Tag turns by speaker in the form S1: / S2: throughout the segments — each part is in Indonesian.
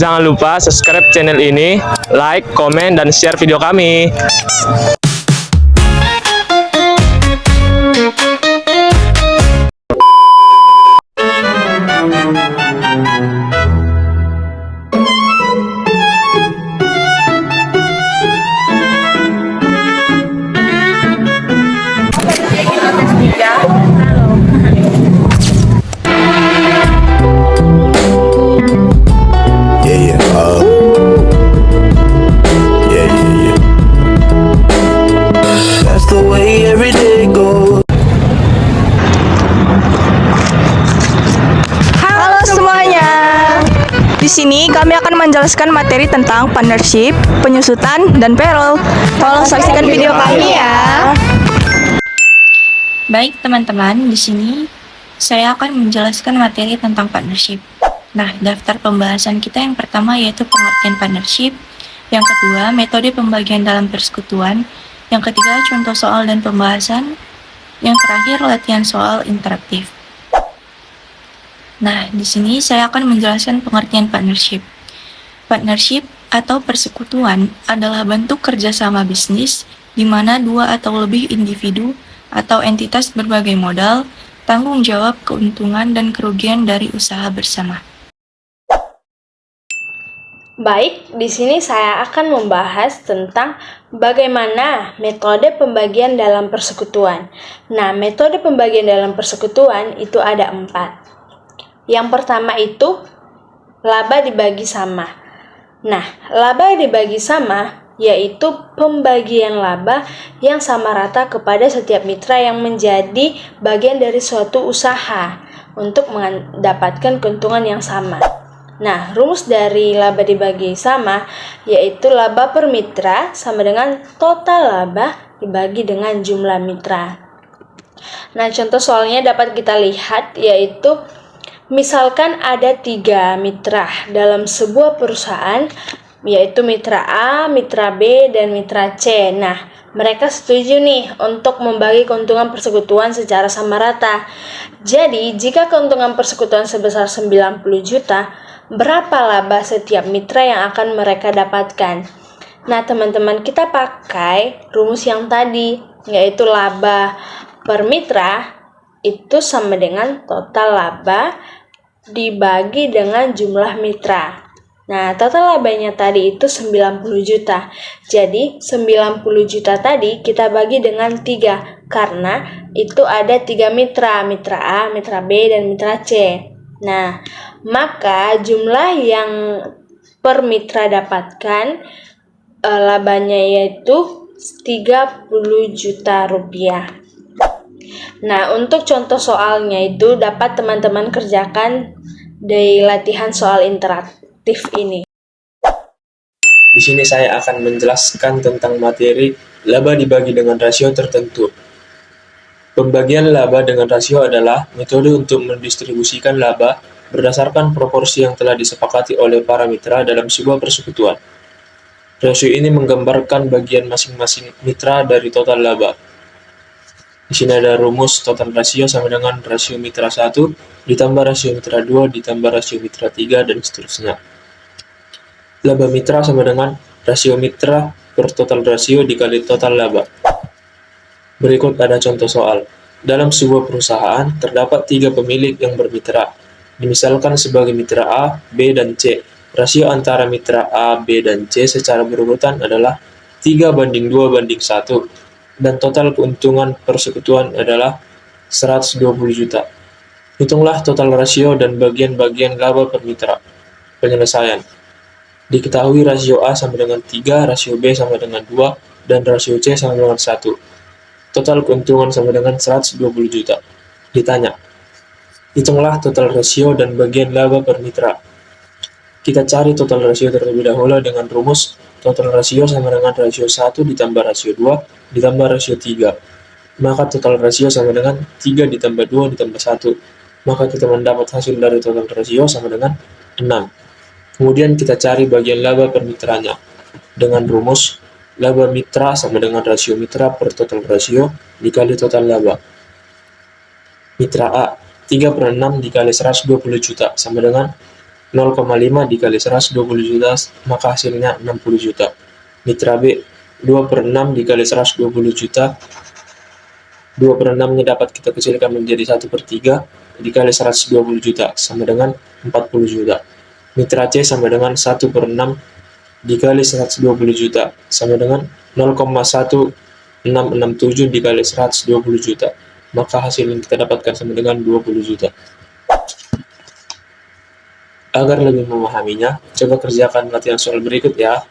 S1: Jangan lupa subscribe channel ini, like, komen, dan share video kami.
S2: Halo semuanya. Di sini kami akan menjelaskan materi tentang partnership, penyusutan, dan payroll. Tolong saksikan video kami ya.
S3: Baik teman-teman, di sini saya akan menjelaskan materi tentang partnership. Nah, daftar pembahasan kita yang pertama yaitu pengertian partnership, yang kedua metode pembagian dalam persekutuan, yang ketiga contoh soal dan pembahasan, yang terakhir latihan soal interaktif. Nah, di sini saya akan menjelaskan pengertian partnership. Partnership atau persekutuan adalah bentuk kerjasama bisnis di mana dua atau lebih individu atau entitas berbagai modal, tanggung jawab, keuntungan, dan kerugian dari usaha bersama.
S4: Baik, di sini saya akan membahas tentang bagaimana metode pembagian dalam persekutuan. Nah, metode pembagian dalam persekutuan itu ada 4. Yang pertama itu laba dibagi sama. Nah, laba dibagi sama yaitu pembagian laba yang sama rata kepada setiap mitra yang menjadi bagian dari suatu usaha untuk mendapatkan keuntungan yang sama. Nah, rumus dari laba dibagi sama yaitu laba per mitra sama dengan total laba dibagi dengan jumlah mitra. Nah, contoh soalnya dapat kita lihat yaitu misalkan ada 3 mitra dalam sebuah perusahaan yaitu mitra A, mitra B, dan mitra C. Nah, mereka setuju nih untuk membagi keuntungan persekutuan secara sama rata. Jadi, jika keuntungan persekutuan sebesar 90 juta, berapa laba setiap mitra yang akan mereka dapatkan? Nah, teman-teman, kita pakai rumus yang tadi, yaitu laba per mitra itu sama dengan total laba dibagi dengan jumlah mitra. Nah, total labanya tadi itu 90 juta. Jadi, 90 juta tadi kita bagi dengan 3, karena itu ada 3 mitra, mitra A, mitra B, dan mitra C. Nah, maka jumlah yang per mitra dapatkan labanya yaitu 30 juta rupiah. Nah, untuk contoh soalnya itu dapat teman-teman kerjakan di latihan soal interaktif ini.
S5: Di sini saya akan menjelaskan tentang materi laba dibagi dengan rasio tertentu. Pembagian laba dengan rasio adalah metode untuk mendistribusikan laba berdasarkan proporsi yang telah disepakati oleh para mitra dalam sebuah persekutuan. Rasio ini menggambarkan bagian masing-masing mitra dari total laba. Di sini ada rumus total rasio sama dengan rasio mitra 1 ditambah rasio mitra 2 ditambah rasio mitra 3 dan seterusnya. Laba mitra sama dengan rasio mitra per total rasio dikali total laba. Berikut ada contoh soal. Dalam sebuah perusahaan, terdapat 3 pemilik yang bermitra. Dimisalkan sebagai mitra A, B, dan C. Rasio antara mitra A, B, dan C secara berurutan adalah 3:2:1. Dan total keuntungan persekutuan adalah 120 juta. Hitunglah total rasio dan bagian-bagian laba per mitra. Penyelesaian. Diketahui rasio A sama dengan 3, rasio B sama dengan 2, dan rasio C sama dengan 1. Total keuntungan sama dengan 120 juta. Ditanya, hitunglah total rasio dan bagian laba per mitra. Kita cari total rasio terlebih dahulu dengan rumus total rasio sama dengan rasio 1 ditambah rasio 2 ditambah rasio 3. Maka total rasio sama dengan 3 ditambah 2 ditambah 1. Maka kita mendapat hasil dari total rasio sama dengan 6. Kemudian kita cari bagian laba per mitranya dengan rumus laba mitra sama dengan rasio mitra per total rasio dikali total laba. Mitra A, 3/6 dikali 120 juta sama dengan 0,5 dikali 120 juta, maka hasilnya 60 juta. Mitra B, 2/6 dikali 120 juta, 2/6-nya dapat kita kecilkan menjadi 1/3 dikali 120 juta, sama dengan 40 juta. Mitra C sama dengan 1/6 dikali 120 juta, sama dengan 0,1667 dikali 120 juta. Maka hasil yang kita dapatkan sama dengan 20 juta. Agar lebih memahaminya, coba kerjakan latihan soal berikut ya.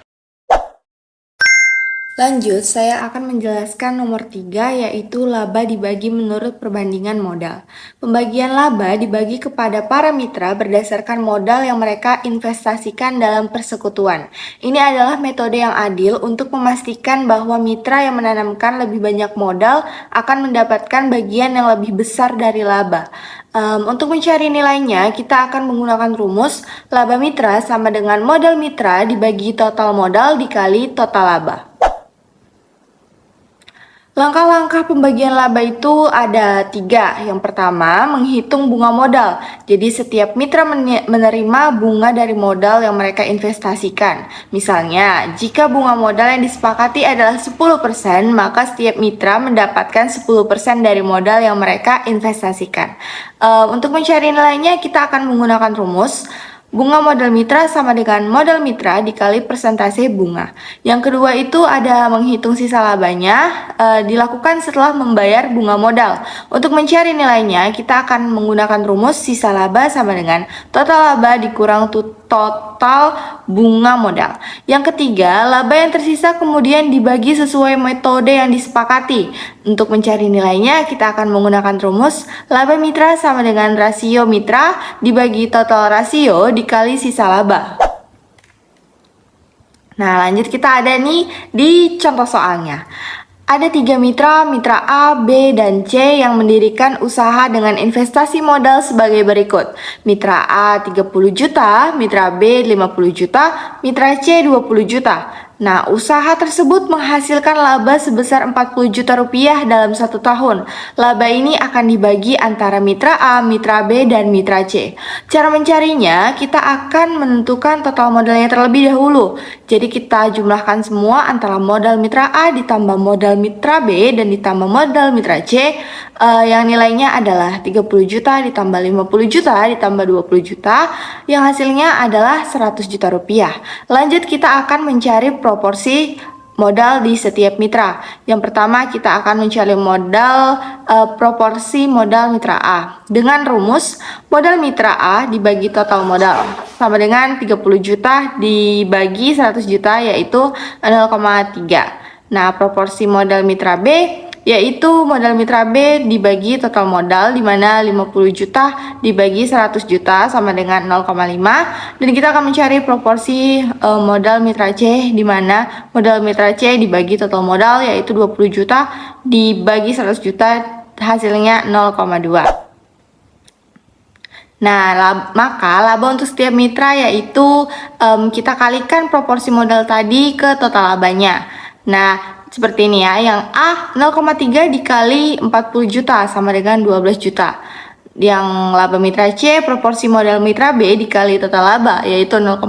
S6: Lanjut, saya akan menjelaskan nomor 3, yaitu laba dibagi menurut perbandingan modal. Pembagian laba dibagi kepada para mitra berdasarkan modal yang mereka investasikan dalam persekutuan. Ini adalah metode yang adil untuk memastikan bahwa mitra yang menanamkan lebih banyak modal akan mendapatkan bagian yang lebih besar dari laba. Untuk mencari nilainya, kita akan menggunakan rumus laba mitra sama dengan modal mitra dibagi total modal dikali total laba. Langkah-langkah pembagian laba itu ada 3. Yang pertama, menghitung bunga modal. Jadi setiap mitra menerima bunga dari modal yang mereka investasikan. Misalnya, jika bunga modal yang disepakati adalah 10%, maka setiap mitra mendapatkan 10% dari modal yang mereka investasikan. Untuk mencari nilainya, kita akan menggunakan rumus bunga modal mitra sama dengan modal mitra dikali persentase bunga. Yang kedua itu ada menghitung sisa labanya, dilakukan setelah membayar bunga modal. Untuk mencari nilainya, kita akan menggunakan rumus sisa laba sama dengan total laba dikurang total bunga modal. Yang ketiga, laba yang tersisa kemudian dibagi sesuai metode yang disepakati. Untuk mencari nilainya, kita akan menggunakan rumus laba mitra sama dengan rasio mitra dibagi total rasio dikali sisa laba. Nah, lanjut kita ada nih di contoh soalnya. Ada 3 mitra A, B, dan C yang mendirikan usaha dengan investasi modal sebagai berikut. Mitra A 30 juta, mitra B 50 juta, mitra C 20 juta. Nah, usaha tersebut menghasilkan laba sebesar 40 juta rupiah dalam 1 tahun. Laba ini akan dibagi antara mitra A, mitra B, dan mitra C. Cara mencarinya, kita akan menentukan total modalnya terlebih dahulu. Jadi kita jumlahkan semua antara modal mitra A ditambah modal mitra B dan ditambah modal mitra C, yang nilainya adalah 30 juta ditambah 50 juta ditambah 20 juta, yang hasilnya adalah 100 juta rupiah. Lanjut kita akan mencari proporsi modal di setiap mitra. Yang pertama kita akan mencari proporsi modal mitra A dengan rumus modal mitra A dibagi total modal sama dengan 30 juta dibagi 100 juta yaitu 0,3. Nah, proporsi modal mitra B yaitu modal mitra B dibagi total modal, di mana 50 juta dibagi 100 juta sama dengan 0,5. Dan kita akan mencari proporsi modal mitra C, di mana modal mitra C dibagi total modal yaitu 20 juta dibagi 100 juta hasilnya 0,2. Nah, maka laba untuk setiap mitra yaitu kita kalikan proporsi modal tadi ke total labanya. Nah, seperti ini ya, yang A 0,3 dikali 40 juta sama dengan 12 juta. Yang laba mitra C proporsi modal mitra B dikali total laba yaitu 0,5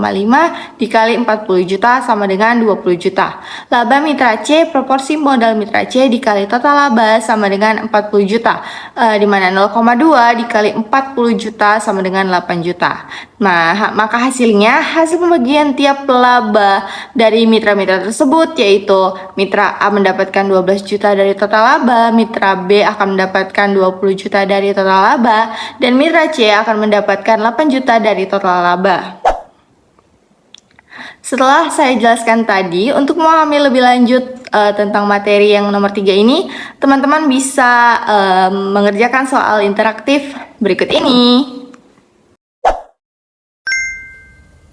S6: dikali 40 juta sama dengan 20 juta. Laba mitra C proporsi modal mitra C dikali total laba sama dengan 40 juta, di mana 0,2 dikali 40 juta sama dengan 8 juta. Nah, maka hasil pembagian tiap laba dari mitra-mitra tersebut yaitu mitra A mendapatkan 12 juta dari total laba, mitra B akan mendapatkan 20 juta dari total laba, dan mitra C akan mendapatkan 8 juta dari total laba. Setelah saya jelaskan tadi, untuk memahami lebih lanjut tentang materi yang nomor 3 ini, teman-teman bisa mengerjakan soal interaktif berikut ini.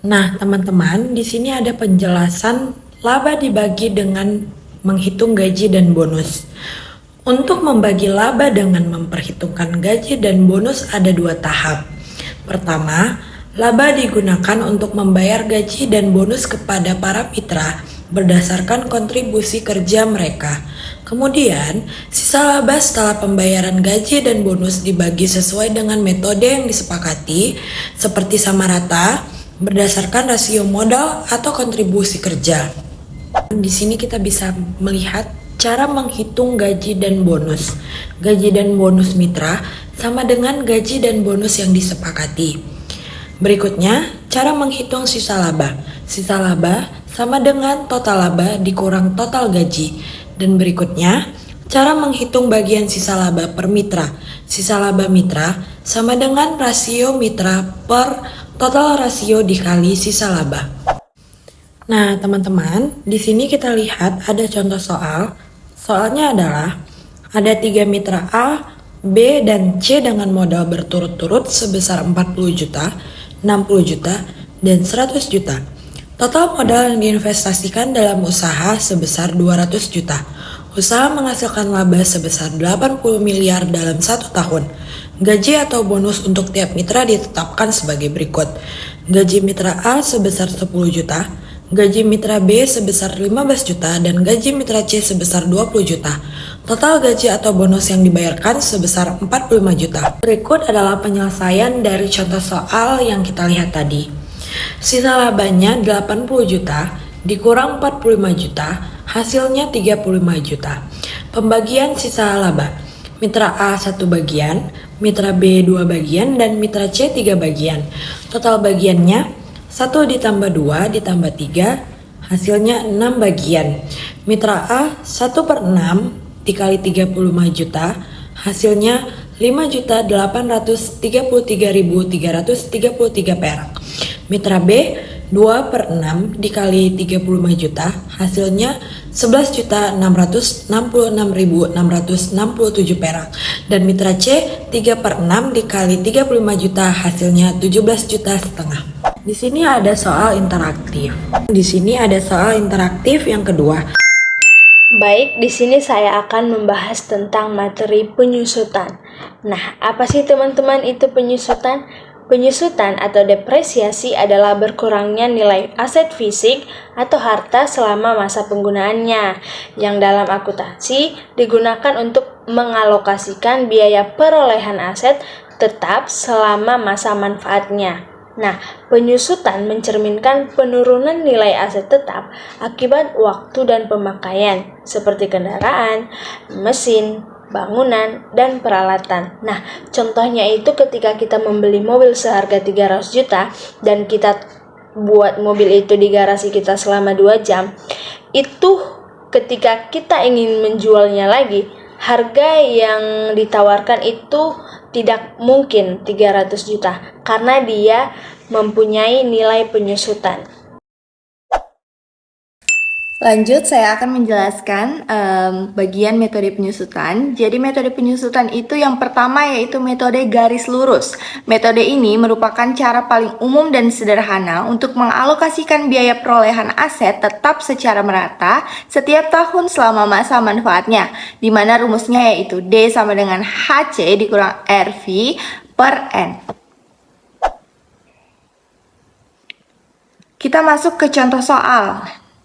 S7: Nah, teman-teman, di sini ada penjelasan laba dibagi dengan menghitung gaji dan bonus. Untuk membagi laba dengan memperhitungkan gaji dan bonus ada 2 tahap. Pertama, laba digunakan untuk membayar gaji dan bonus kepada para mitra berdasarkan kontribusi kerja mereka. Kemudian, sisa laba setelah pembayaran gaji dan bonus dibagi sesuai dengan metode yang disepakati, seperti sama rata, berdasarkan rasio modal atau kontribusi kerja. Di sini kita bisa melihat cara menghitung gaji dan bonus. Gaji dan bonus mitra sama dengan gaji dan bonus yang disepakati. Berikutnya, cara menghitung sisa laba. Sisa laba sama dengan total laba dikurang total gaji. Dan berikutnya, cara menghitung bagian sisa laba per mitra. Sisa laba mitra sama dengan rasio mitra per total rasio dikali sisa laba. Nah, teman-teman, di sini kita lihat ada contoh soal. Soalnya adalah ada 3 mitra A, B, dan C dengan modal berturut-turut sebesar 40 juta, 60 juta, dan 100 juta. Total modal yang diinvestasikan dalam usaha sebesar 200 juta. Usaha menghasilkan laba sebesar 80 miliar dalam 1 tahun. Gaji atau bonus untuk tiap mitra ditetapkan sebagai berikut. Gaji mitra A sebesar 10 juta, gaji mitra B sebesar 15 juta, dan gaji mitra C sebesar 20 juta. Total gaji atau bonus yang dibayarkan sebesar 45 juta. Berikut adalah penyelesaian dari contoh soal yang kita lihat tadi. Sisa labanya 80 juta dikurang 45 juta, hasilnya 35 juta. Pembagian sisa laba. Mitra A 1 bagian, mitra B 2 bagian, dan mitra C 3 bagian. Total bagiannya 1 ditambah 2 ditambah 3, hasilnya 6 bagian. Mitra A 1/6 dikali 35 juta, hasilnya 5.833.333 perak. Mitra B 2/6 dikali 35 juta, hasilnya 11.666.667 perak. Dan mitra C 3/6 dikali 35 juta, hasilnya 17 juta setengah. Di sini ada soal interaktif. Yang kedua.
S4: Baik, di sini saya akan membahas tentang materi penyusutan. Nah, apa sih teman-teman itu penyusutan? Penyusutan atau depresiasi adalah berkurangnya nilai aset fisik atau harta selama masa penggunaannya, yang dalam akuntansi digunakan untuk mengalokasikan biaya perolehan aset tetap selama masa manfaatnya. Nah, penyusutan mencerminkan penurunan nilai aset tetap akibat waktu dan pemakaian, seperti kendaraan, mesin, bangunan, dan peralatan. Nah, contohnya itu ketika kita membeli mobil seharga 300 juta dan kita buat mobil itu di garasi kita selama 2 jam, itu ketika kita ingin menjualnya lagi, harga yang ditawarkan itu tidak mungkin 300 juta karena dia mempunyai nilai penyusutan.
S6: Lanjut, saya akan menjelaskan bagian metode penyusutan. Jadi metode penyusutan itu yang pertama yaitu metode garis lurus. Metode ini merupakan cara paling umum dan sederhana untuk mengalokasikan biaya perolehan aset tetap secara merata setiap tahun selama masa manfaatnya, di mana rumusnya yaitu D sama dengan HC dikurang RV per N. Kita masuk ke contoh soal.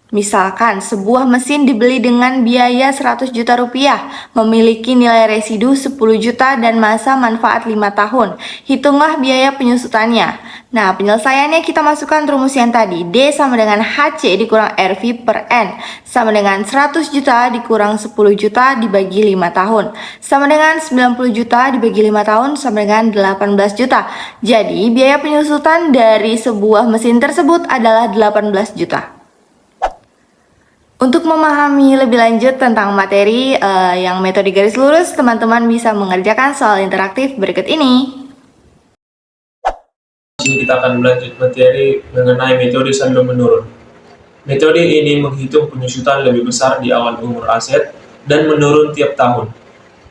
S6: Misalkan sebuah mesin dibeli dengan biaya 100 juta rupiah, memiliki nilai residu 10 juta dan masa manfaat 5 tahun. Hitunglah biaya penyusutannya. Nah, penyelesaiannya kita masukkan rumus yang tadi. D sama dengan HC dikurang RV per N, sama dengan 100 juta dikurang 10 juta dibagi 5 tahun, sama dengan 90 juta dibagi 5 tahun, sama dengan 18 juta. Jadi, biaya penyusutan dari sebuah mesin tersebut adalah 18 juta. Untuk memahami lebih lanjut tentang materi yang metode garis lurus, teman-teman bisa mengerjakan soal interaktif berikut ini.
S5: Di sini kita akan melanjut materi mengenai metode saldo menurun. Metode ini menghitung penyusutan lebih besar di awal umur aset dan menurun tiap tahun.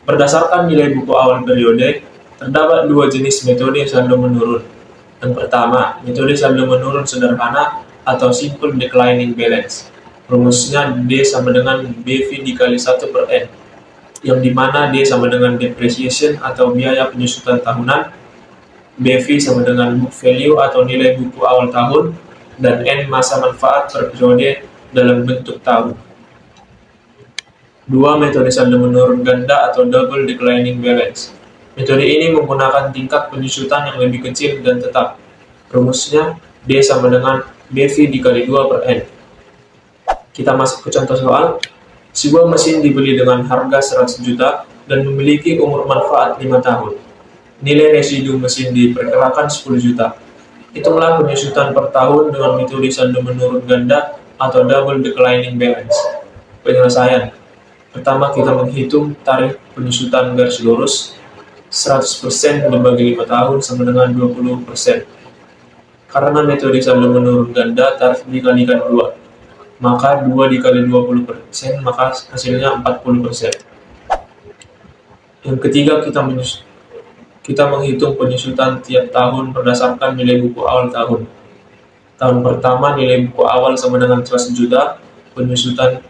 S5: Berdasarkan nilai buku awal periode, terdapat 2 jenis metode saldo menurun. Yang pertama, metode saldo menurun sederhana atau simple declining balance. Rumusnya D sama dengan BV dikali 1 per N, yang dimana D sama dengan depreciation atau biaya penyusutan tahunan, BV sama dengan book value atau nilai buku awal tahun, dan N masa manfaat per periode dalam bentuk tahun. 2. Metode saldo menurun ganda atau double declining balance. Metode ini menggunakan tingkat penyusutan yang lebih kecil dan tetap. Rumusnya D sama dengan DV dikali 2 per N. Kita masuk ke contoh soal. Sebuah mesin dibeli dengan harga 100 juta dan memiliki umur manfaat 5 tahun. Nilai residu mesin diperkirakan 10 juta. Hitunglah penyusutan per tahun dengan metode saldo menurun ganda atau double declining balance. Penyelesaian. Pertama, kita menghitung tarif penyusutan garis lurus. 100% dibagi 5 tahun sama dengan 20%. Karena metode saldo menurun ganda, tarif dikalikan 2. Maka 2 dikali 20%, maka hasilnya 40%. Yang ketiga, kita menghitung penyusutan tiap tahun berdasarkan nilai buku awal tahun. Tahun pertama nilai buku awal sama dengan 100 juta, penyusutan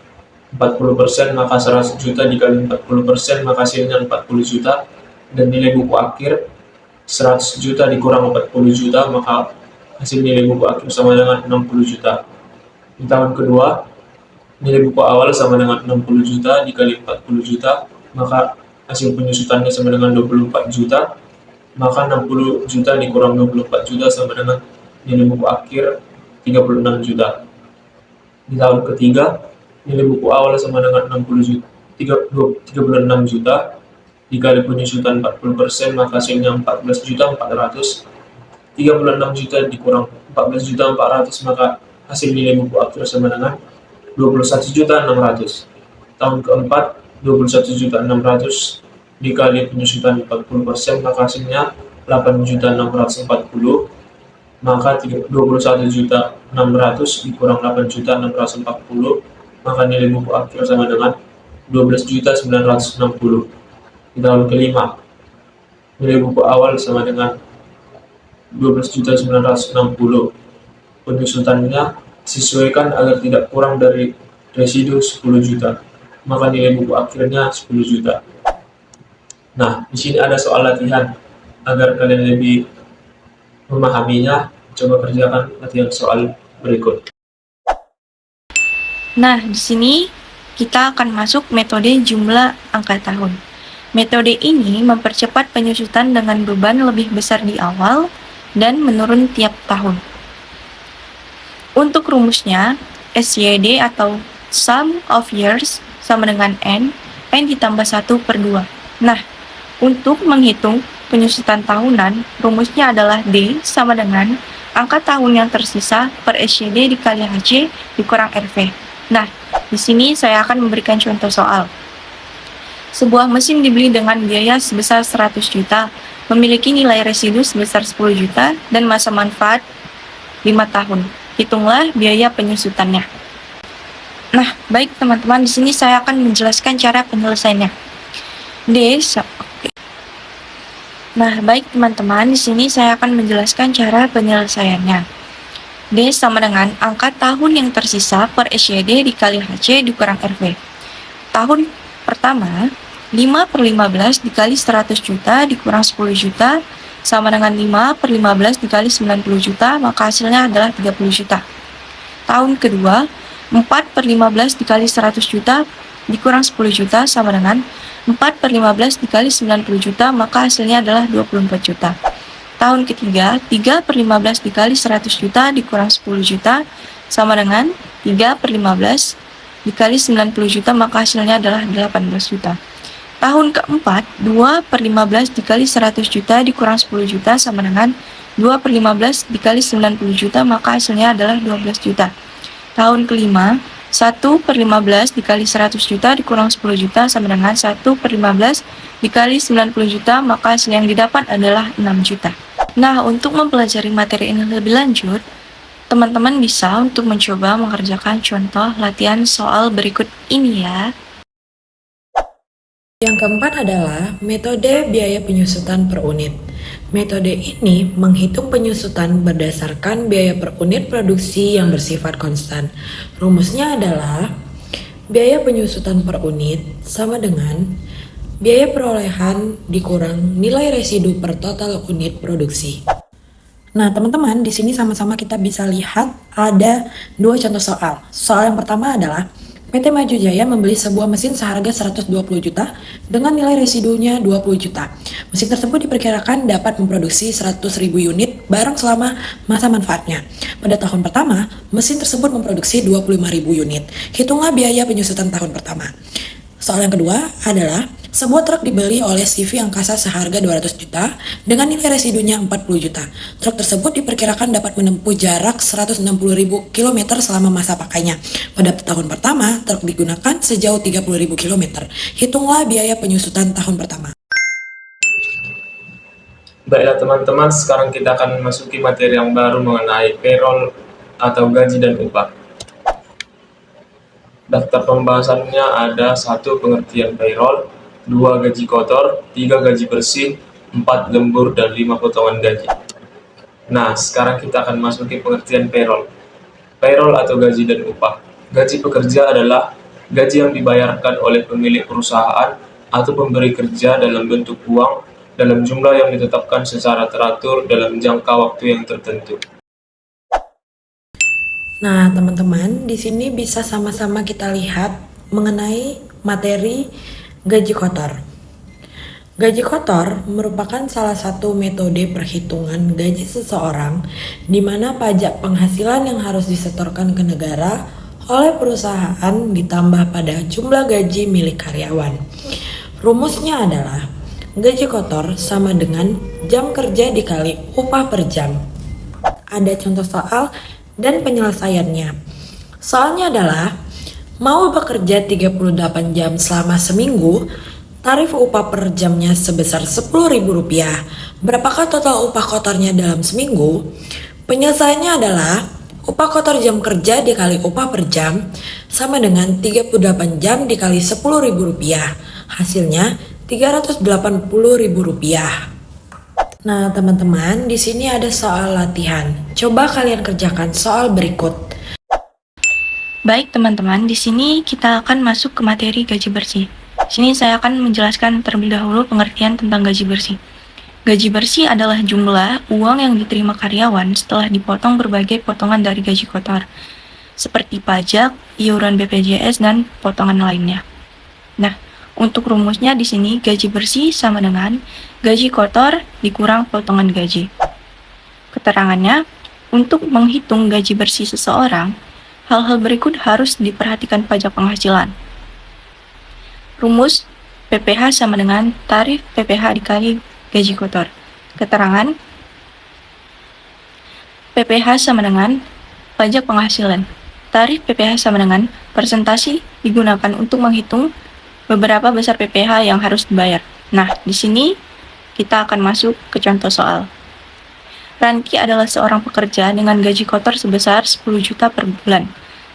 S5: 40%, maka 100 juta dikali 40%, maka hasilnya 40 juta. Dan nilai buku akhir 100 juta dikurang 40 juta, maka hasil nilai buku akhir sama dengan 60 juta. Di tahun kedua, nilai buku awal sama dengan 60 juta dikali 40 juta, maka hasil penyusutannya sama dengan 24 juta, maka 60 juta dikurang 24 juta sama dengan nilai buku akhir 36 juta. Di tahun ketiga, nilai buku awal sama dengan 36 juta dikali penyusutan 40%, maka hasilnya 14 juta 400. 36 juta dikurang 14 juta 400, maka hasil nilai buku akhir sama dengan 21 juta 600. Tahun keempat, 21 juta 600 dikali penyusutan 40%, maka hasilnya 8 juta 640, maka 21 juta 600 dikurang 8 juta 640, maka nilai buku akhir sama dengan 12 juta 960. Di tahun kelima, nilai buku awal sama dengan 12 juta 960. Penyusutannya disesuaikan agar tidak kurang dari residu 10 juta, maka nilai buku akhirnya 10 juta. Nah, di sini ada soal latihan. Agar kalian lebih memahaminya, coba kerjakan latihan soal berikut.
S3: Nah, di sini kita akan masuk metode jumlah angka tahun. Metode ini mempercepat penyusutan dengan beban lebih besar di awal dan menurun tiap tahun. Untuk rumusnya, SYD atau Sum of Years sama dengan N ditambah 1/2. Nah, untuk menghitung penyusutan tahunan, rumusnya adalah D sama dengan angka tahun yang tersisa per SYD dikali HC dikurang RV. Nah, di sini saya akan memberikan contoh soal. Sebuah mesin dibeli dengan biaya sebesar 100 juta, memiliki nilai residu sebesar 10 juta, dan masa manfaat 5 tahun. Hitunglah biaya penyusutannya. Nah, baik teman-teman, di sini saya akan menjelaskan cara penyelesaiannya. Nah, baik teman-teman, di sini saya akan menjelaskan cara penyelesaiannya. D sama dengan angka tahun yang tersisa per SYD dikali HC dikurang RV. Tahun pertama, 5/15 dikali 100 juta dikurang 10 juta sama dengan 5/15 dikali 90 juta, maka hasilnya adalah 30 juta. Tahun kedua, 4/15 dikali 100 juta dikurang 10 juta sama dengan 4/15 dikali 90 juta, maka hasilnya adalah 24 juta. Tahun ketiga, 3/15 dikali 100 juta dikurang 10 juta sama dengan 3/15 dikali 90 juta, maka hasilnya adalah 18 juta. Tahun keempat, 2/15 dikali 100 juta dikurang 10 juta sama dengan 2/15 dikali 90 juta, maka hasilnya adalah 12 juta. Tahun kelima, 1/15 dikali 100 juta dikurang 10 juta sama dengan 1/15 dikali 90 juta, maka hasil yang didapat adalah 6 juta. Nah, untuk mempelajari materi ini lebih lanjut, teman-teman bisa untuk mencoba mengerjakan contoh latihan soal berikut ini ya.
S7: Yang keempat adalah metode biaya penyusutan per unit. Metode ini menghitung penyusutan berdasarkan biaya per unit produksi yang bersifat konstan. Rumusnya adalah biaya penyusutan per unit sama dengan biaya perolehan dikurang nilai residu per total unit produksi. Nah, teman-teman, di sini sama-sama kita bisa lihat ada dua contoh soal. Soal yang pertama adalah PT Maju Jaya membeli sebuah mesin seharga 120 juta dengan nilai residunya 20 juta. Mesin tersebut diperkirakan dapat memproduksi 100.000 unit barang selama masa manfaatnya. Pada tahun pertama, mesin tersebut memproduksi 25.000 unit. Hitunglah biaya penyusutan tahun pertama. Soal yang kedua adalah sebuah truk dibeli oleh CV Angkasa seharga 200 juta dengan nilai residunya 40 juta. Truk tersebut diperkirakan dapat menempuh jarak 160.000 km selama masa pakainya. Pada tahun pertama, truk digunakan sejauh 30.000 km. Hitunglah biaya penyusutan tahun pertama.
S5: Baiklah teman-teman, sekarang kita akan memasuki materi yang baru mengenai payroll atau gaji dan upah. Daftar pembahasannya ada 1. Pengertian payroll, 2. Gaji kotor, 3. Gaji bersih, 4. Lembur, dan 5. Potongan gaji. Nah, sekarang kita akan masuki pengertian payroll. Payroll atau gaji dan upah. Gaji pekerja adalah gaji yang dibayarkan oleh pemilik perusahaan atau pemberi kerja dalam bentuk uang dalam jumlah yang ditetapkan secara teratur dalam jangka waktu yang tertentu.
S7: Nah, teman-teman, di sini bisa sama-sama kita lihat mengenai materi gaji kotor. Gaji kotor merupakan salah satu metode perhitungan gaji seseorang di mana pajak penghasilan yang harus disetorkan ke negara oleh perusahaan ditambah pada jumlah gaji milik karyawan. Rumusnya adalah gaji kotor sama dengan jam kerja dikali upah per jam. Ada contoh soal dan penyelesaiannya. Soalnya adalah, mau bekerja 38 jam selama seminggu, tarif upah per jamnya sebesar Rp10.000. Berapakah total upah kotornya dalam seminggu? Penyelesaiannya adalah, upah kotor jam kerja dikali upah per jam sama dengan 38 jam dikali Rp10.000. Hasilnya Rp380.000. Nah, teman-teman, di sini ada soal latihan. Coba kalian kerjakan soal berikut.
S3: Baik teman-teman, di sini kita akan masuk ke materi gaji bersih. Di sini saya akan menjelaskan terlebih dahulu pengertian tentang gaji bersih. Gaji bersih adalah jumlah uang yang diterima karyawan setelah dipotong berbagai potongan dari gaji kotor, seperti pajak, iuran BPJS, dan potongan lainnya. Nah, untuk rumusnya di sini gaji bersih sama dengan gaji kotor dikurang potongan gaji. Keterangannya, untuk menghitung gaji bersih seseorang, hal-hal berikut harus diperhatikan pajak penghasilan. Rumus PPh sama dengan tarif PPh dikali gaji kotor. Keterangan, PPh sama dengan pajak penghasilan. Tarif PPh sama dengan persentase digunakan untuk menghitung beberapa besar PPh yang harus dibayar. Nah, di sini kita akan masuk ke contoh soal. Ranti adalah seorang pekerja dengan gaji kotor sebesar 10 juta per bulan,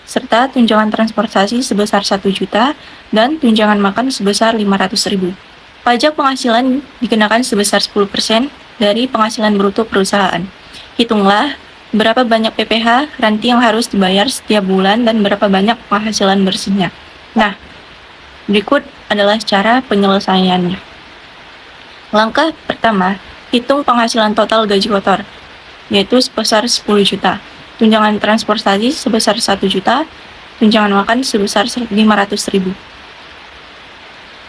S3: serta tunjangan transportasi sebesar 1 juta dan tunjangan makan sebesar 500.000. Pajak penghasilan dikenakan sebesar 10% dari penghasilan bruto perusahaan. Hitunglah berapa banyak PPh Ranti yang harus dibayar setiap bulan dan berapa banyak penghasilan bersihnya. Nah, berikut adalah cara penyelesaiannya. Langkah pertama, hitung penghasilan total gaji kotor, yaitu sebesar 10 juta, tunjangan transportasi sebesar 1 juta, tunjangan makan sebesar 500.000.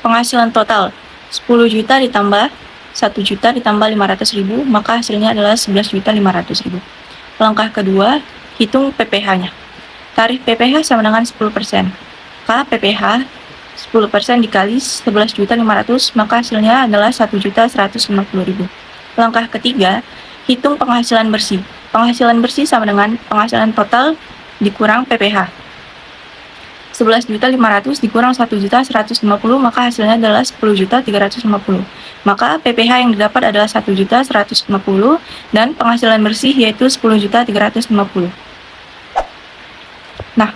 S3: Penghasilan total, 10 juta ditambah 1 juta ditambah 500.000, maka hasilnya adalah 11.500.000. Langkah kedua, hitung PPh-nya. Tarif PPh sama dengan 10%. Maka PPh 10% dikali 11.500.000, maka hasilnya adalah 1.150.000. Langkah ketiga, hitung penghasilan bersih. Penghasilan bersih sama dengan penghasilan total dikurang PPh. 11.500.000 dikurang 1.150.000, maka hasilnya adalah 10.350.000. Maka PPh yang didapat adalah 1.150.000 dan penghasilan bersih yaitu 10.350.000. Nah,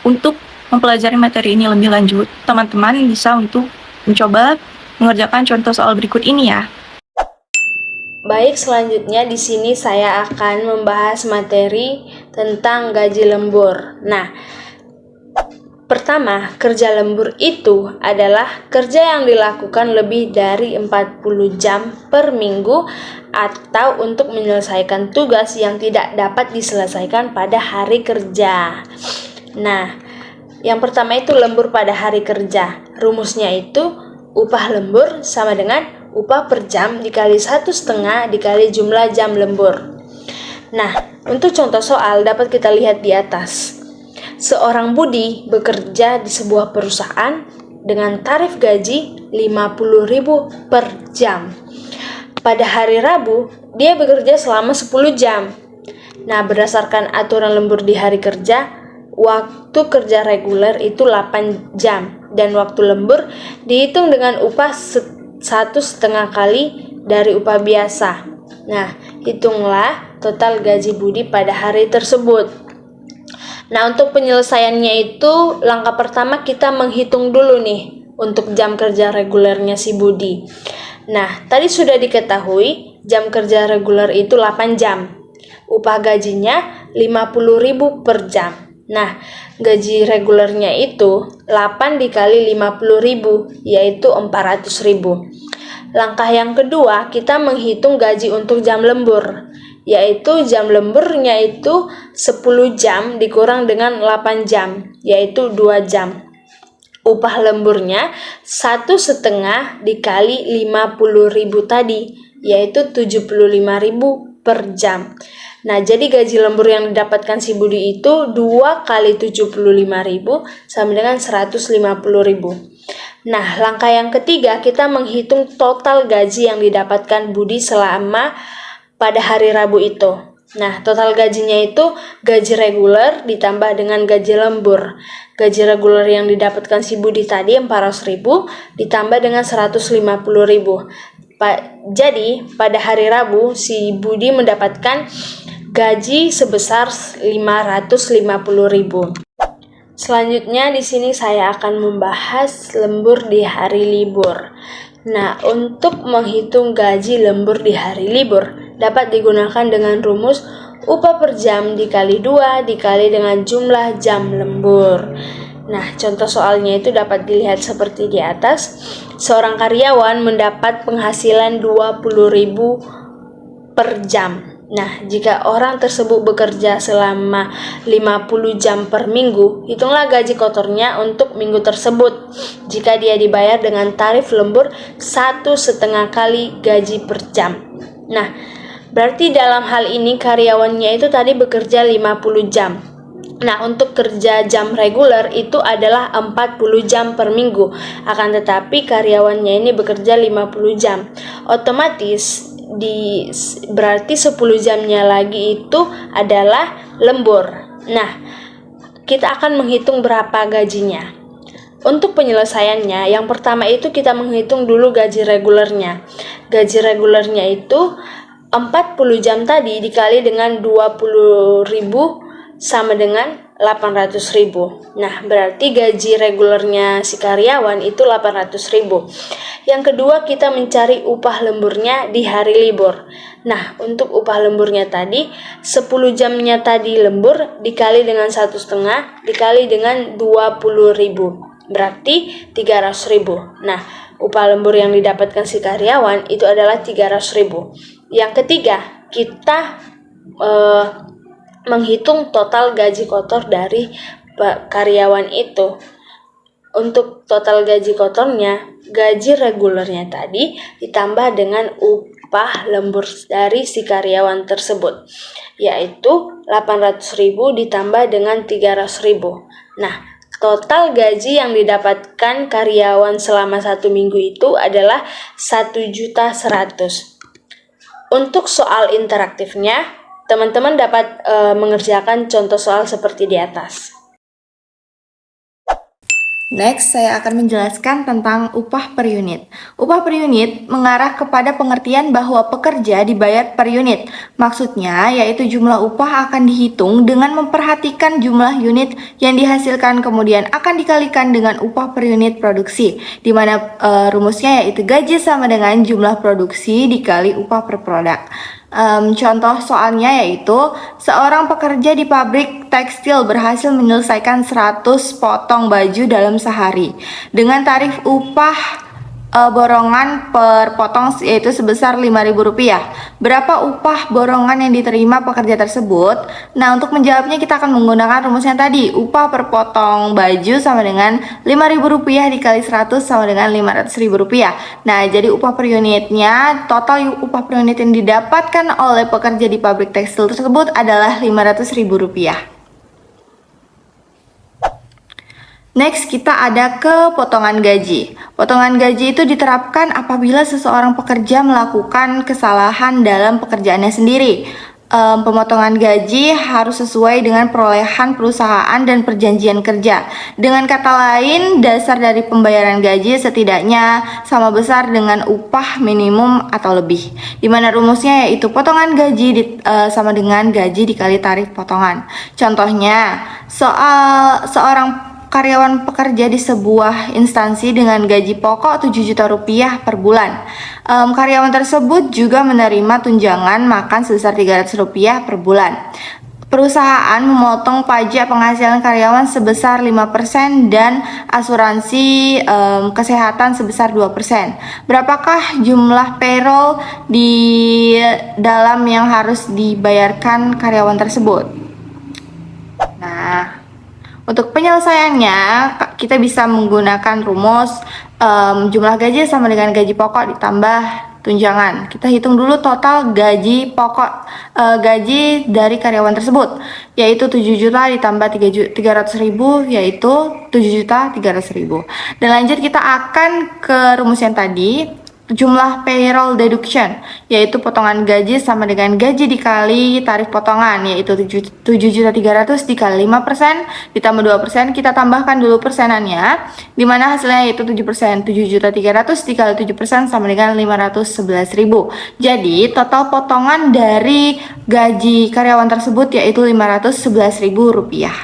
S3: untuk mempelajari materi ini lebih lanjut, teman-teman bisa untuk mencoba mengerjakan contoh soal berikut ini ya.
S4: Baik, selanjutnya di sini saya akan membahas materi tentang gaji lembur. Nah, pertama, kerja lembur itu adalah kerja yang dilakukan lebih dari 40 jam per minggu atau untuk menyelesaikan tugas yang tidak dapat diselesaikan pada hari kerja. Nah, Yang pertama itu lembur pada hari kerja. Rumusnya itu upah lembur sama dengan upah per jam dikali 1,5 dikali jumlah jam lembur. Nah, untuk contoh soal dapat kita lihat di atas. Seorang Budi bekerja di sebuah perusahaan dengan tarif gaji 50.000 per jam. Pada hari Rabu, dia bekerja selama 10 jam. Nah, berdasarkan aturan lembur di hari kerja, waktu kerja reguler itu 8 jam dan waktu lembur dihitung dengan upah 1,5 kali dari upah biasa. Nah, hitunglah total gaji Budi pada hari tersebut. Nah, untuk penyelesaiannya itu langkah pertama kita menghitung dulu nih untuk jam kerja regulernya si Budi. Nah, tadi sudah diketahui jam kerja reguler itu 8 jam. Upah gajinya 50.000 per jam. Nah, gaji regulernya itu 8 dikali 50.000 yaitu 400.000. Langkah yang kedua, kita menghitung gaji untuk jam lembur, yaitu jam lemburnya itu 10 jam dikurang dengan 8 jam, yaitu 2 jam. Upah lemburnya 1,5 dikali 50.000 tadi, yaitu 75.000 per jam. Nah, jadi gaji lembur yang didapatkan si Budi itu 2 kali 75.000 sama dengan 150.000. Nah, langkah yang ketiga kita menghitung total gaji yang didapatkan Budi selama pada hari Rabu itu. Nah, total gajinya itu gaji reguler ditambah dengan gaji lembur. Gaji reguler yang didapatkan si Budi tadi 400.000 ditambah dengan 150.000. Jadi, pada hari Rabu si Budi mendapatkan gaji sebesar 550.000. Selanjutnya di sini saya akan membahas lembur di hari libur. Nah, untuk menghitung gaji lembur di hari libur dapat digunakan dengan rumus upah per jam dikali 2 dikali dengan jumlah jam lembur. Nah, contoh soalnya itu dapat dilihat seperti di atas. Seorang karyawan mendapat penghasilan 20.000 per jam. Nah, jika orang tersebut bekerja selama 50 jam per minggu, hitunglah gaji kotornya untuk minggu tersebut. Jika dia dibayar dengan tarif lembur 1,5 kali gaji per jam. Nah, berarti dalam hal ini karyawannya itu tadi bekerja 50 jam. Nah, untuk kerja jam reguler itu adalah 40 jam per minggu. Akan tetapi karyawannya ini bekerja 50 jam. Otomatis berarti 10 jamnya lagi itu adalah lembur. Nah, kita akan menghitung berapa gajinya. Untuk penyelesaiannya, yang pertama itu kita menghitung dulu gaji regulernya. Gaji regulernya itu 40 jam tadi dikali dengan 20.000 sama dengan 800.000. Nah, berarti gaji regulernya si karyawan itu 800.000. Yang kedua, kita mencari upah lemburnya di hari libur. Nah, untuk upah lemburnya tadi 10 jamnya tadi lembur dikali dengan 1,5 dikali dengan 20.000. Berarti 300.000. Nah, upah lembur yang didapatkan si karyawan itu adalah 300.000. Yang ketiga, kita menghitung total gaji kotor dari karyawan itu. Untuk total gaji kotornya, gaji regulernya tadi ditambah dengan upah lembur dari si karyawan tersebut, yaitu 800.000 ditambah dengan 300.000. Nah, total gaji yang didapatkan karyawan selama 1 minggu itu adalah 1.100.000. Untuk soal interaktifnya, teman-teman dapat mengerjakan contoh soal seperti di atas.
S6: Next, saya akan menjelaskan tentang upah per unit. Upah per unit mengarah kepada pengertian bahwa pekerja dibayar per unit. Maksudnya, yaitu jumlah upah akan dihitung dengan memperhatikan jumlah unit yang dihasilkan, kemudian akan dikalikan dengan upah per unit produksi, di mana rumusnya yaitu gaji sama dengan jumlah produksi dikali upah per produk. Contoh soalnya yaitu seorang pekerja di pabrik tekstil berhasil menyelesaikan 100 potong baju dalam sehari dengan tarif upah borongan per potong yaitu sebesar Rp5.000. Berapa upah borongan yang diterima pekerja tersebut? Nah, untuk menjawabnya kita akan menggunakan rumus yang tadi. Upah per potong baju sama dengan Rp5.000 dikali 100 sama dengan Rp500.000. Nah, jadi upah per unitnya, total upah per unit yang didapatkan oleh pekerja di pabrik tekstil tersebut adalah Rp500.000. Next, kita ada ke potongan gaji. Potongan gaji itu diterapkan apabila seseorang pekerja melakukan kesalahan dalam pekerjaannya sendiri. Pemotongan gaji harus sesuai dengan perolehan perusahaan dan perjanjian kerja. Dengan kata lain, dasar dari pembayaran gaji setidaknya sama besar dengan upah minimum atau lebih. Di mana rumusnya yaitu potongan gaji sama dengan gaji dikali tarif potongan. Contohnya, seorang karyawan pekerja di sebuah instansi dengan gaji pokok Rp7 juta per bulan. Karyawan tersebut juga menerima tunjangan makan sebesar Rp300 per bulan. Perusahaan memotong pajak penghasilan karyawan sebesar 5% dan asuransi kesehatan sebesar 2%. Berapakah jumlah payroll di dalam yang harus dibayarkan karyawan tersebut? Nah, untuk penyelesaiannya, kita bisa menggunakan rumus jumlah gaji sama dengan gaji pokok ditambah tunjangan. Kita hitung dulu total gaji pokok gaji dari karyawan tersebut, yaitu 7 juta ditambah 300.000, yaitu 7.300.000. Dan lanjut kita akan ke rumus yang tadi. Jumlah payroll deduction, yaitu potongan gaji sama dengan gaji dikali tarif potongan, yaitu 7.300.000 dikali 5% ditambah 2%. Kita tambahkan dulu persenannya, dimana hasilnya yaitu 7%. 7.300.000 dikali 7% sama dengan 511.000. Jadi total potongan dari gaji karyawan tersebut yaitu Rp511.000.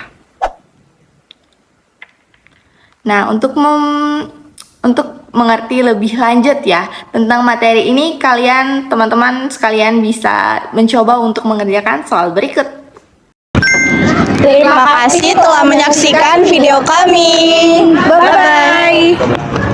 S6: Nah, untuk mengerti lebih lanjut ya tentang materi ini, teman-teman sekalian bisa mencoba untuk mengerjakan soal berikut.
S2: Terima kasih telah menyaksikan video kami. Bye-bye.